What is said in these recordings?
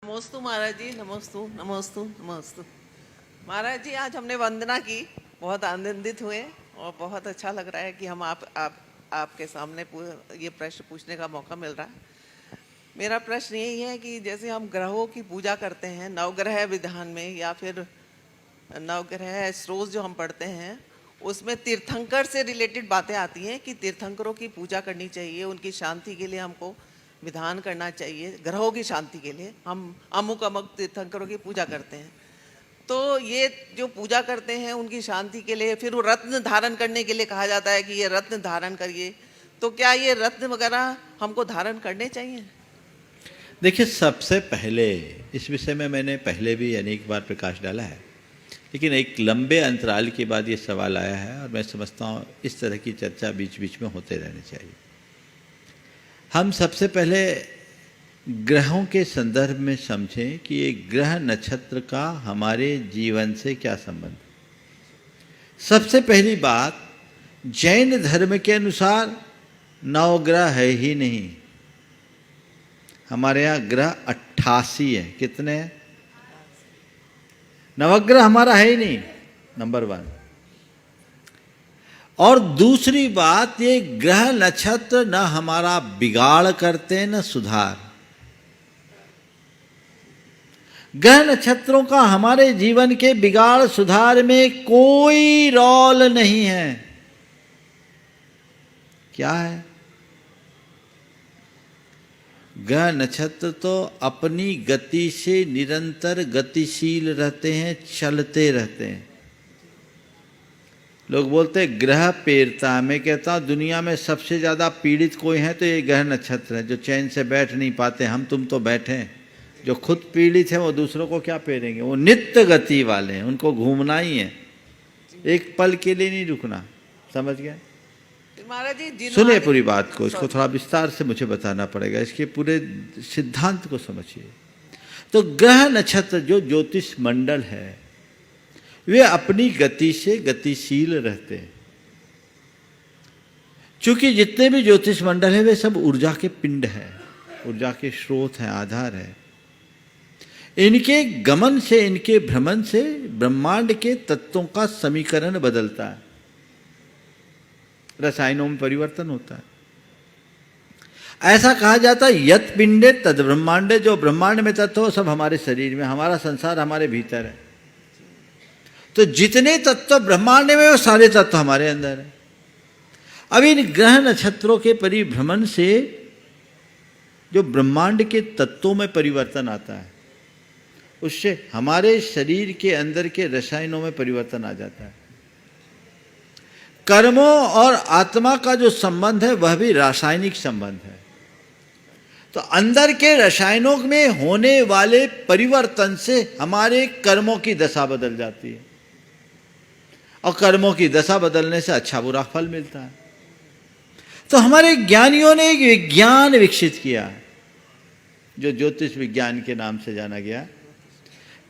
नमोस्तु महाराज जी, नमोस्तु नमोस्तु नमोस्तु। महाराज जी, आज हमने वंदना की, बहुत आनंदित हुए और बहुत अच्छा लग रहा है कि हम आपके सामने ये प्रश्न पूछने का मौका मिल रहा है। मेरा प्रश्न यही है कि जैसे हम ग्रहों की पूजा करते हैं नवग्रह विधान में, या फिर नवग्रह स्रोत जो हम पढ़ते हैं उसमें तीर्थंकर से रिलेटेड बातें आती हैं कि तीर्थंकरों की पूजा करनी चाहिए, उनकी शांति के लिए हमको विधान करना चाहिए, ग्रहों की शांति के लिए हम अमुक अमुक तीर्थंकरों की पूजा करते हैं। तो ये जो पूजा करते हैं उनकी शांति के लिए, फिर वो रत्न धारण करने के लिए कहा जाता है कि ये रत्न धारण करिए, तो क्या ये रत्न वगैरह हमको धारण करने चाहिए? देखिए, सबसे पहले इस विषय में मैंने पहले भी अनेक बार प्रकाश डाला है, लेकिन एक लंबे अंतराल के बाद ये सवाल आया है और मैं समझता हूँ इस तरह की चर्चा बीच बीच में होते रहनी चाहिए। हम सबसे पहले ग्रहों के संदर्भ में समझें कि ये ग्रह नक्षत्र का हमारे जीवन से क्या संबंध है। सबसे पहली बात, जैन धर्म के अनुसार नवग्रह है ही नहीं। हमारे यहाँ ग्रह 88 है। कितने हैं? नवग्रह हमारा है ही नहीं, नंबर 1। और दूसरी बात, ये ग्रह नक्षत्र न हमारा बिगाड़ करते न सुधार। ग्रह नक्षत्रों का हमारे जीवन के बिगाड़ सुधार में कोई रोल नहीं है। क्या है? ग्रह नक्षत्र तो अपनी गति से निरंतर गतिशील रहते हैं, चलते रहते हैं। लोग बोलते हैं ग्रह पीड़ता है। मैं कहता हूँ दुनिया में सबसे ज़्यादा पीड़ित कोई है तो ये ग्रह नक्षत्र है, जो चैन से बैठ नहीं पाते। हम तुम तो बैठे हैं, जो खुद पीड़ित है वो दूसरों को क्या पेरेंगे? वो नित्य गति वाले हैं, उनको घूमना ही है, एक पल के लिए नहीं रुकना। समझ गए? महाराज जी सुनिए पूरी बात को, इसको थोड़ा विस्तार से मुझे बताना पड़ेगा, इसके पूरे सिद्धांत को समझिए। तो ग्रह नक्षत्र जो ज्योतिष मंडल है वे अपनी गति से गतिशील रहते हैं। चूंकि जितने भी ज्योतिष मंडल है वे सब ऊर्जा के पिंड हैं, ऊर्जा के स्रोत हैं, आधार है। इनके गमन से, इनके भ्रमण से ब्रह्मांड के तत्वों का समीकरण बदलता है, रसायनों में परिवर्तन होता है। ऐसा कहा जाता है यत पिंडे तद ब्रह्मांडे, जो ब्रह्मांड में तत्व हो सब हमारे शरीर में, हमारा संसार हमारे भीतर है। तो जितने तत्व ब्रह्मांड में वो सारे तत्व हमारे अंदर है। अब इन ग्रह नक्षत्रों के परिभ्रमण से जो ब्रह्मांड के तत्वों में परिवर्तन आता है उससे हमारे शरीर के अंदर के रसायनों में परिवर्तन आ जाता है। कर्मों और आत्मा का जो संबंध है वह भी रासायनिक संबंध है। तो अंदर के रसायनों में होने वाले परिवर्तन से हमारे कर्मों की दशा बदल जाती है, और कर्मों की दशा बदलने से अच्छा बुरा फल मिलता है। तो हमारे ज्ञानियों ने एक विज्ञान विकसित किया जो ज्योतिष विज्ञान के नाम से जाना गया,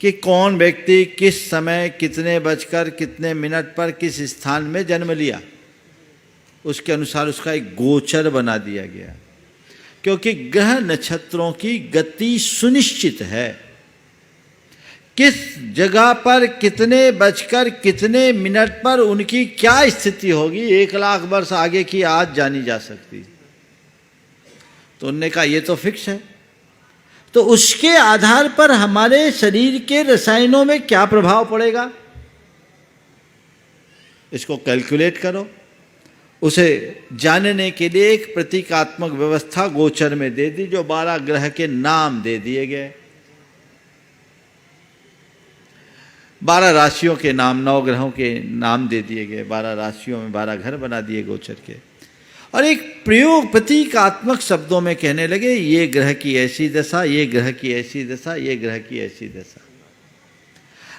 कि कौन व्यक्ति किस समय कितने बजकर कितने मिनट पर किस स्थान में जन्म लिया, उसके अनुसार उसका एक गोचर बना दिया गया। क्योंकि ग्रह नक्षत्रों की गति सुनिश्चित है, किस जगह पर कितने बजकर कितने मिनट पर उनकी क्या स्थिति होगी 1 लाख वर्ष आगे की आज जानी जा सकती। तो उनने कहा ये तो फिक्स है, तो उसके आधार पर हमारे शरीर के रसायनों में क्या प्रभाव पड़ेगा इसको कैलकुलेट करो। उसे जानने के लिए एक प्रतीकात्मक व्यवस्था गोचर में दे दी, जो 12 ग्रह के नाम दे दिए गए। 12 राशियों के नाम, 9 ग्रहों के नाम दे दिए गए। 12 राशियों में 12 घर बना दिए गोचर के, और एक प्रयोग प्रतीकात्मक शब्दों में कहने लगे ये ग्रह की ऐसी दशा, ये ग्रह की ऐसी दशा, ये ग्रह की ऐसी दशा।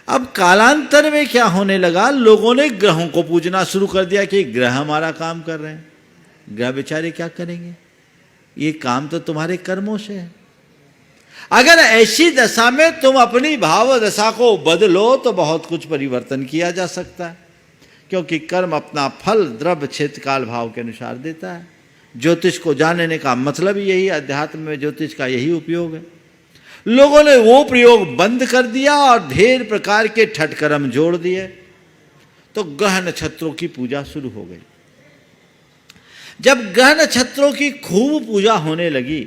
अब कालांतर में क्या होने लगा, लोगों ने ग्रहों को पूजना शुरू कर दिया कि ग्रह हमारा काम कर रहे हैं। ग्रह बेचारे क्या करेंगे, ये काम तो तुम्हारे कर्मों से है। अगर ऐसी दशा में तुम अपनी भाव दशा को बदलो तो बहुत कुछ परिवर्तन किया जा सकता है, क्योंकि कर्म अपना फल द्रव्य क्षेत्र काल भाव के अनुसार देता है। ज्योतिष को जानने का मतलब यही, अध्यात्म में ज्योतिष का यही उपयोग है। लोगों ने वो प्रयोग बंद कर दिया और ढेर प्रकार के ठटकर्म जोड़ दिए, तो ग्रह नक्षत्रों की पूजा शुरू हो गई। जब ग्रह नक्षत्रों की खूब पूजा होने लगी,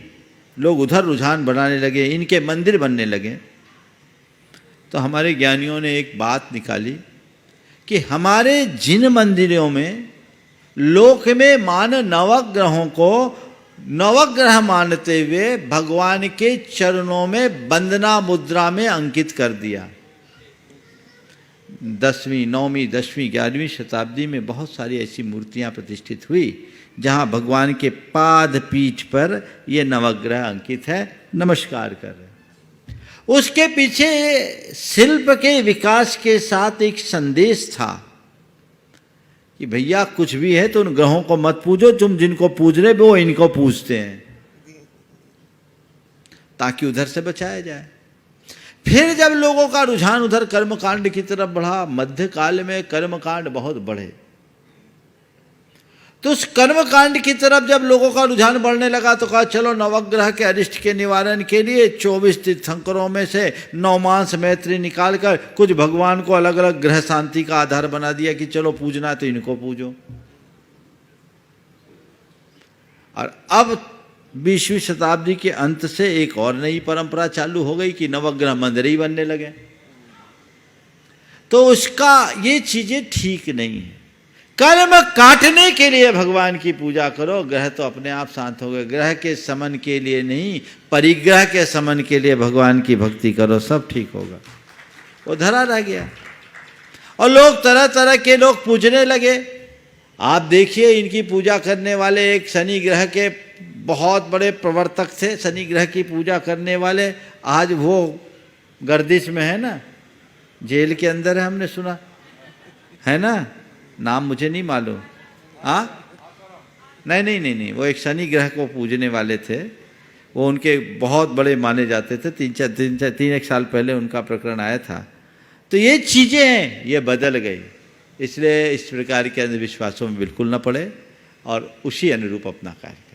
लोग उधर रुझान बढ़ाने लगे, इनके मंदिर बनने लगे, तो हमारे ज्ञानियों ने एक बात निकाली कि हमारे जिन मंदिरों में लोक में मान नवग्रहों को नवग्रह मानते हुए भगवान के चरणों में वंदना मुद्रा में अंकित कर दिया। 10वीं, 9वीं, 10वीं, 11वीं शताब्दी में बहुत सारी ऐसी मूर्तियां प्रतिष्ठित हुई जहां भगवान के पाद पीठ पर ये नवग्रह अंकित है, नमस्कार कर रहे। उसके पीछे शिल्प के विकास के साथ एक संदेश था कि भैया कुछ भी है तो उन ग्रहों को मत पूजो, तुम जिनको पूज रहे वो इनको पूजते हैं, ताकि उधर से बचाया जाए। फिर जब लोगों का रुझान उधर कर्मकांड की तरफ बढ़ा, मध्यकाल में कर्मकांड बहुत बढ़े, तो उस कर्मकांड की तरफ जब लोगों का रुझान बढ़ने लगा तो कहा चलो नवग्रह के अरिष्ट के निवारण के लिए 24 तीर्थंकरों में से नवमांस मैत्री निकालकर कुछ भगवान को अलग अलग ग्रह शांति का आधार बना दिया कि चलो पूजना तो इनको पूजो। और अब 20वीं शताब्दी के अंत से एक और नई परंपरा चालू हो गई कि नवग्रह मंदिर ही बनने लगे। तो उसका ये चीजें ठीक नहीं है। कर्म काटने के लिए भगवान की पूजा करो, ग्रह तो अपने आप शांत हो गए। ग्रह के समन के लिए नहीं, परिग्रह के समन के लिए भगवान की भक्ति करो, सब ठीक होगा। वो धरा रह गया और लोग तरह तरह के लोग पूजने लगे। आप देखिए इनकी पूजा करने वाले एक शनि ग्रह के बहुत बड़े प्रवर्तक थे, शनि ग्रह की पूजा करने वाले, आज वो गर्दिश में है ना, जेल के अंदर है, हमने सुना है ना, नाम मुझे नहीं मालूम। हाँ, नहीं, वो एक शनि ग्रह को पूजने वाले थे, वो उनके बहुत बड़े माने जाते थे। 3-1 साल पहले उनका प्रकरण आया था। तो ये चीज़ें हैं, ये बदल गई, इसलिए इस प्रकार के अंधविश्वासों में बिल्कुल न पड़े और उसी अनुरूप अपना कार्य